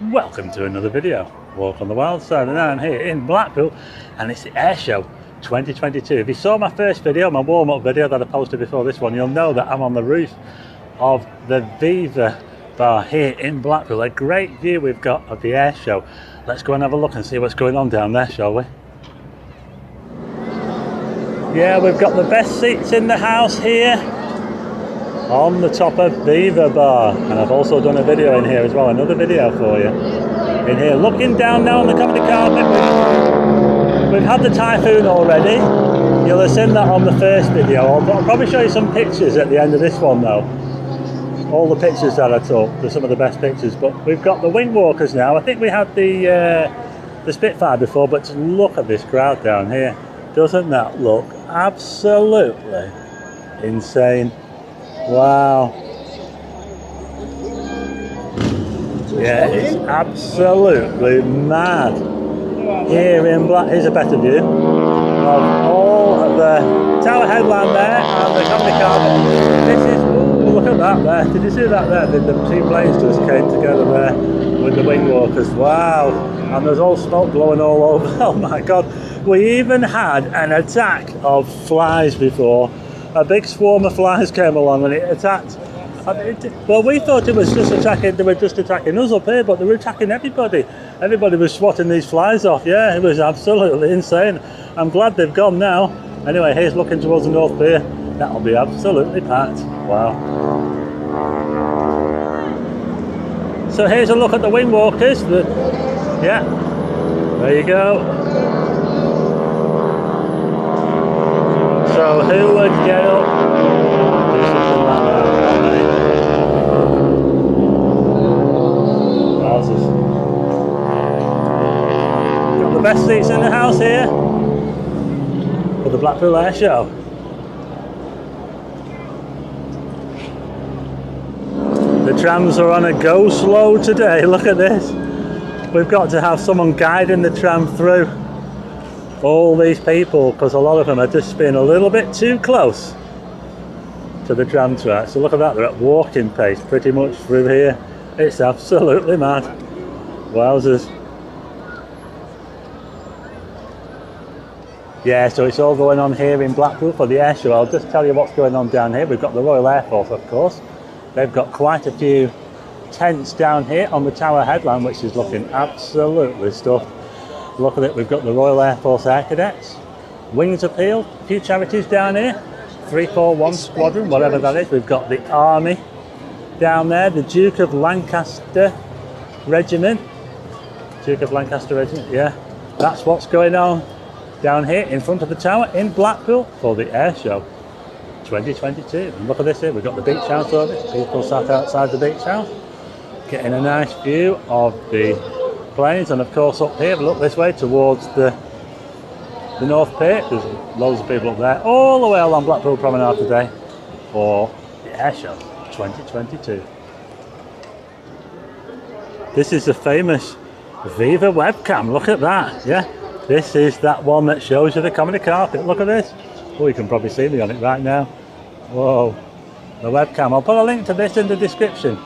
Welcome to another video. Walk on the wild side, and I'm here in Blackpool and it's the Airshow 2022. If you saw my first video, my warm-up video that I posted before this one, you'll know that I'm on the roof of the Viva bar here in Blackpool. A great view we've got of the Airshow. Let's go and have a look and see what's going on down there, shall we? Yeah, we've got the best seats in the house here on the top of Viva bar, and I've also done a video in here as well, another video for you in here, looking down now on the comedy carpet. We've had the typhoon already. You'll have seen that on the first video. I'll probably show you some pictures at the end of this one though. All the pictures that I took, they're some of the best pictures. But we've got the wing walkers now. I think we had the Spitfire before, but look at this crowd down here. Doesn't that look absolutely insane? Wow. Yeah, it's absolutely mad. Here in Black, here's a better view of all of the tower headland there and the comedy carpet. This is, ooh, look at that there. Did you see that there? The two planes just came together there with the wing walkers. Wow. And there's all smoke blowing all over. Oh my God. We even had an attack of flies before. A big swarm of flies came along and it attacked. Well, we thought it was just attacking, they were just attacking us up here, but they were attacking everybody. Everybody was swatting these flies off. Yeah, it was absolutely insane. I'm glad they've gone now. Anyway, here's looking towards the North Pier. That'll be absolutely packed. Wow. So here's a look at the wing walkers. Yeah, there you go. So who would get up? Do something like that. Got the best seats in the house here for the Blackpool Airshow. The trams are on a go slow today. Look at this. We've got to have someone guiding the tram through all these people, because a lot of them are just being a little bit too close to the tram track. So look at that, they're at walking pace pretty much through here. It's absolutely mad. Wowzers. Yeah, so it's all going on here in Blackpool for the Airshow. I'll just tell you what's going on down here. We've got the Royal Air Force, of course. They've got quite a few tents down here on the Tower Headland, which is looking absolutely stuffed. Look at it, we've got the Royal Air Force Air Cadets, Wings Appeal, a few charities down here, 341 Squadron, whatever that is. We've got the Army down there, the Duke of Lancaster Regiment. Duke of Lancaster Regiment, yeah. That's what's going on down here in front of the tower in Blackpool for the Airshow 2022. And look at this here, we've got the beach house over it. People sat outside the beach house, getting a nice view of the planes, and of course up here, look this way towards the North Pier. There's loads of people up there, all the way along Blackpool Promenade today for the Airshow 2022. This is the famous Viva webcam. Look at that. Yeah, this is that one that shows you the comedy carpet. Look at this. Oh, you can probably see me on it right now. Whoa, the webcam. I'll put a link to this in the description.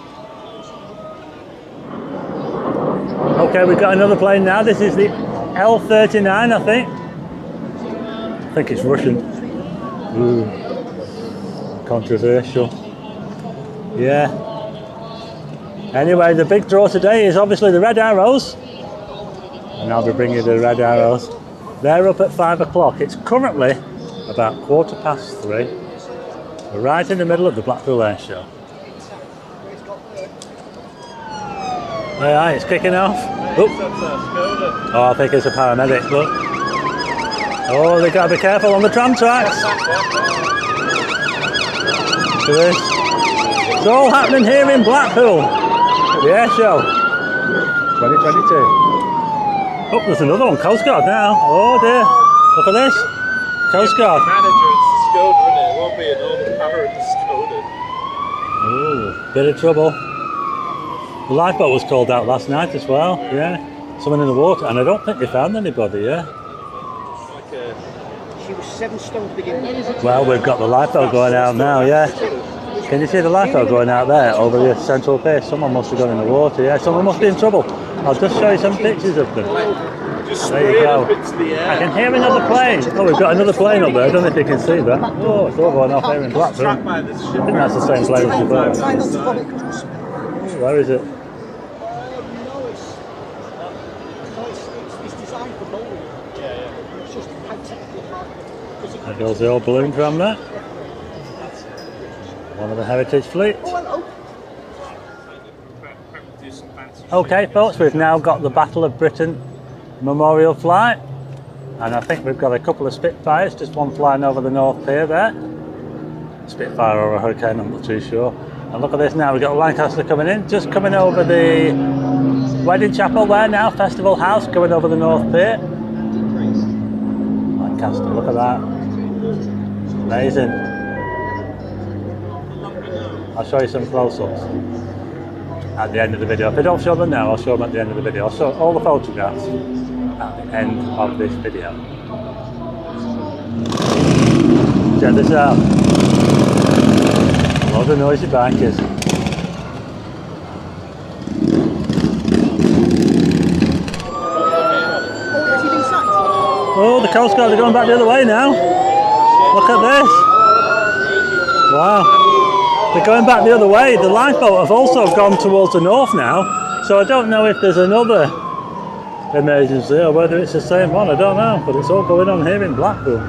Okay, we've got another plane now. This is the L-39, I think. I think it's Russian. Ooh, controversial. Yeah. Anyway, the big draw today is obviously the Red Arrows. And I'll be bringing the Red Arrows. They're up at 5 o'clock. It's currently about 3:15. We're right in the middle of the Blackpool Airshow. Alright, it's kicking off. Oh, I think it's a paramedic, look. Oh, they've got to be careful on the tram tracks. Look at this. It's all happening here in Blackpool at the Airshow 2022. Oh, there's another one, Coast Guard now. Oh dear, look at this. Coast Guard. Manager, it's Skoda, isn't it? It won't be a normal power, it's Skoda. Oh, bit of trouble. The lifeboat was called out last night as well, yeah. Someone in the water, and I don't think they found anybody, yeah. She was 7 stone to begin with. Well, we've got the lifeboat going out now, yeah. Can you see the lifeboat going out there over the central pier? Someone must have gone in the water, yeah, someone must be in trouble. I'll just show you some pictures of them. Just There you straight go. up into the air. I can hear another plane. Oh, we've got another plane up there. I don't know if you can see that. Oh, it's all going off here in Blackpool. Tracked by this I ship. think that's the same plane as before. Where is it? It's designed for bowling. Yeah. It's just how technically hard. There goes the old balloon from there. One of the heritage fleets. Oh, hello. Do some fancy Okay, folks, we've now got the Battle of Britain memorial flight, and I think we've got a couple of Spitfires, just one flying over the North Pier there. Spitfire or a Hurricane, I'm not too sure. And look at this now, we've got a Lancaster coming in, just coming over the wedding chapel there now, Festival House, going over the North Pier. Lancaster, look at that. Amazing. I'll show you some close-ups at the end of the video. If I don't show them now, I'll show them at the end of the video. I'll show all the photographs at the end of this video. Check this out. A lot of noisy bikers. Oh, the Coast Guard are going back the other way now. Look at this. Wow. They're going back the other way. The lifeboat have also gone towards the north now. So I don't know if there's another emergency or whether it's the same one. I don't know. But it's all going on here in Blackpool.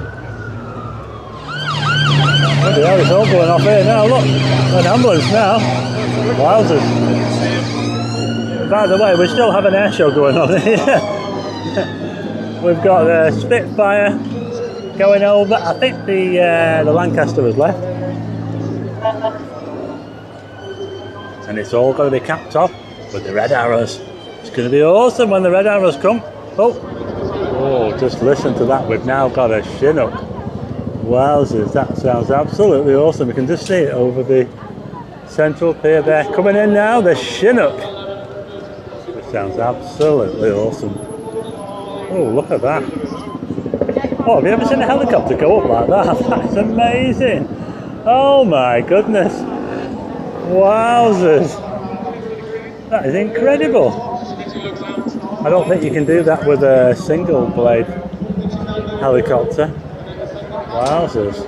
Bloody hell, it's all going off here now. Look, an ambulance now. Wowzers. By the way, we still have an air show going on here. We've got the Spitfire going over. I think the Lancaster has left. And it's all going to be capped off with the red arrows. It's going to be awesome when the red arrows come. Oh, just listen to that. We've now got a Chinook. Wowzers, that sounds absolutely awesome. We can just see it over the central pier there. Coming in now, the Chinook. It sounds absolutely awesome. Oh, look at that. Oh, have you ever seen a helicopter go up like that? That's amazing. Oh my goodness. Wowzers. That is incredible. I don't think you can do that with a single blade helicopter. Wowzers.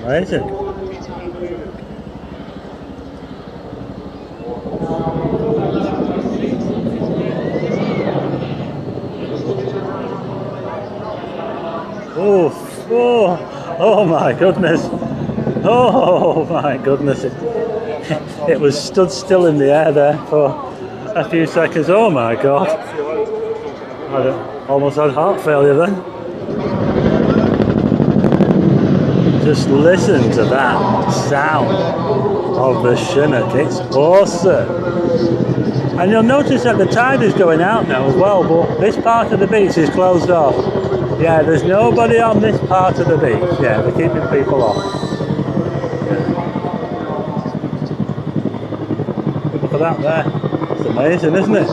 Amazing. Oh my goodness. Oh my goodness. It was stood still in the air there for a few seconds. Oh my god. I almost had heart failure then. Just listen to that sound of the Chinook. It's awesome. And you'll notice that the tide is going out now as well, but this part of the beach is closed off. Yeah, there's nobody on this part of the beach. Yeah, they're keeping people off. Look at that there. It's amazing, isn't it?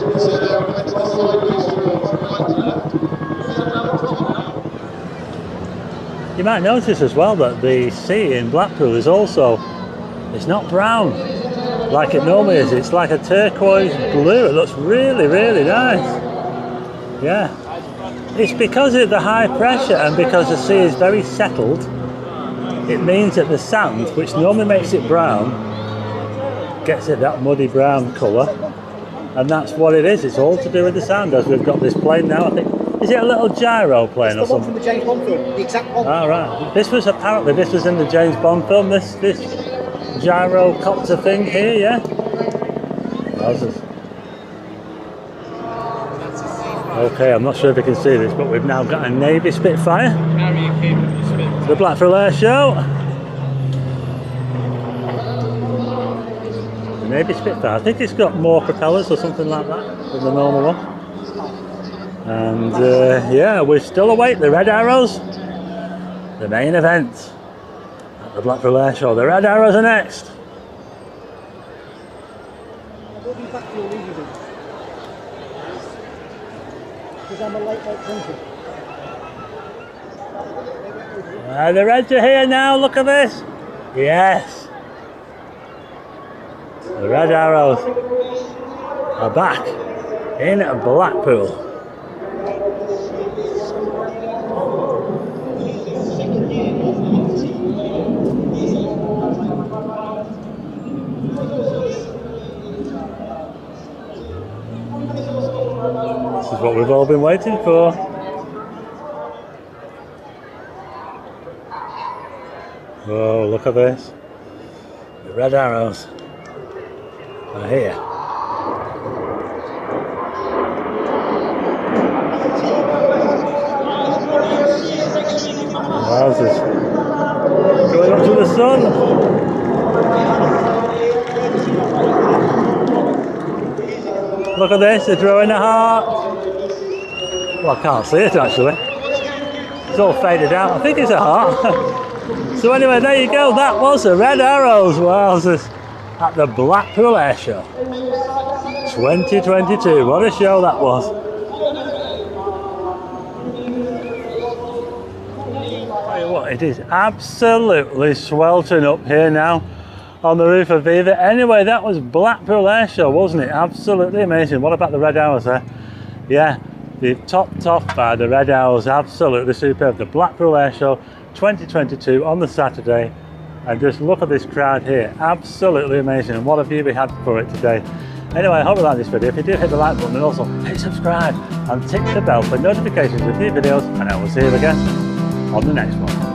You might notice as well that the sea in Blackpool is also, it's not brown like it normally is. It's like a turquoise blue. It looks really, really nice. Yeah. It's because of the high pressure and because the sea is very settled. It means that the sand, which normally makes it brown, gets it that muddy brown colour. And that's what it is. It's all to do with the sand. As we've got this plane now, I think. Is it a little gyro plane or something? From the James Bond film, the exact one. Ah, right. This was in the James Bond film, this gyrocopter thing here, yeah? Wowzers. Okay, I'm not sure if you can see this, but we've now got a Navy Spitfire. The Blackpool Airshow. The Navy Spitfire. I think it's got more propellers or something like that than the normal one. And yeah, we still await the red arrows. The main event at the Blackpool Airshow. The red arrows are next. We'll be back to your league again. Because I'm a late drinker. The reds are here now, look at this. Yes. The Red Arrows are back in Blackpool. This is what we've all been waiting for. Oh, look at this. The Red Arrows are here. Wowzers. Going up to the sun. Look at this, they're throwing a heart. Well, I can't see it actually. It's all faded out. I think it's a heart. So anyway, there you go. That was the Red Arrows. Wowzers. At the Blackpool Airshow 2022. What a show that was. Tell you what, it is absolutely sweltering up here now on the roof of Viva. Anyway, that was Blackpool Airshow, wasn't it? Absolutely amazing. What about the Red Arrows there? Yeah, the topped off by the Red Arrows. Absolutely superb. The Blackpool Airshow 2022 on the Saturday. And just look at this crowd here. Absolutely amazing. And what a view we had for it today. Anyway, I hope you like this video. If you do, hit the like button and also hit subscribe and tick the bell for notifications of new videos. And I will see you again on the next one.